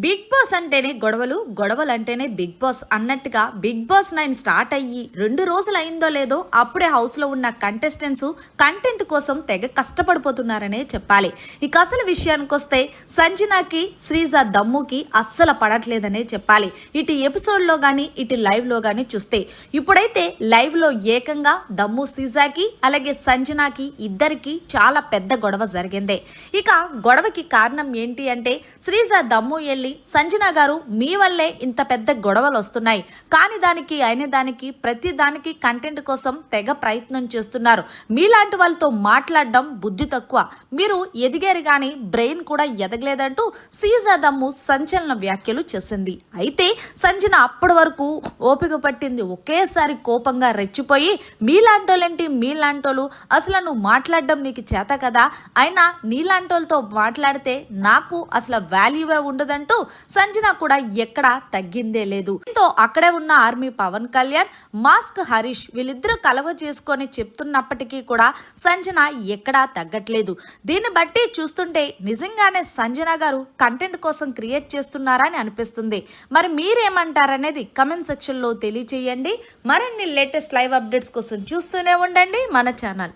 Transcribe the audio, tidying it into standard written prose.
Big boss అంటేనే గొడవలు, గొడవలు అంటేనే బిగ్ బాస్ అన్నట్టుగా బిగ్ బాస్ 9 స్టార్ట్ అయ్యి 2 రోజులు అయిందో లేదో అప్పుడే హౌస్ లో ఉన్న కంటెస్టెంట్స్ కంటెంట్ కోసం తెగ కష్టపడిపోతున్నారనే చెప్పాలి. ఇక అసలు విషయానికి వస్తే సంజనాకి, శ్రీజ దమ్ముకి అస్సలు పడట్లేదనే చెప్పాలి. ఇటు ఎపిసోడ్ లో గానీ ఇటు లైవ్ లో గానీ చూస్తే ఇప్పుడైతే లైవ్ లో ఏకంగా దమ్ము శ్రీజాకి అలాగే సంజనాకి ఇద్దరికి చాలా పెద్ద గొడవ జరిగింది. ఇక గొడవకి కారణం ఏంటి అంటే శ్రీజ దమ్ము సంజన గారు మీ వల్లే ఇంత పెద్ద గొడవలు వస్తున్నాయి, కానీ దానికి అయిన దానికి ప్రతి దానికి కంటెంట్ కోసం తెగ ప్రయత్నం చేస్తున్నారు, మీలాంటి వాళ్ళతో మాట్లాడడం బుద్ధి తక్కువ, మీరు ఎదిగారు కానీ బ్రెయిన్ కూడా ఎదగలేదంటూ సీజాదమ్ము సంచలన వ్యాఖ్యలు చేసింది. అయితే సంజన అప్పటి వరకు ఓపిక పట్టింది, ఒకేసారి కోపంగా రెచ్చిపోయి మీలాంటోళ్ళేంటి, మీలాంటోళ్ళు అసలు నువ్వు మాట్లాడడం నీకు చేత కదా, అయినా నీలాంటోళ్ళతో మాట్లాడితే నాకు అసలు వాల్యూవే ఉండదంటూ సంజన కూడా ఎక్కడా తగ్గిందే లేదు. దీంతో అక్కడే ఉన్న ఆర్మీ పవన్ కళ్యాణ్, మాస్క్ హరీష్ వీళ్ళిద్దరూ కలవ చేసుకొని చెప్తున్నప్పటికీ కూడా సంజన ఎక్కడా తగ్గట్లేదు. దీన్ని బట్టి చూస్తుంటే నిజంగానే సంజన గారు కంటెంట్ కోసం క్రియేట్ చేస్తున్నారా అని అనిపిస్తుంది. మరి మీరేమంటారనేది కమెంట్ సెక్షన్ లో తెలియచేయండి. మరిన్ని లేటెస్ట్ లైవ్ అప్డేట్స్ కోసం చూస్తూనే ఉండండి మన ఛానల్.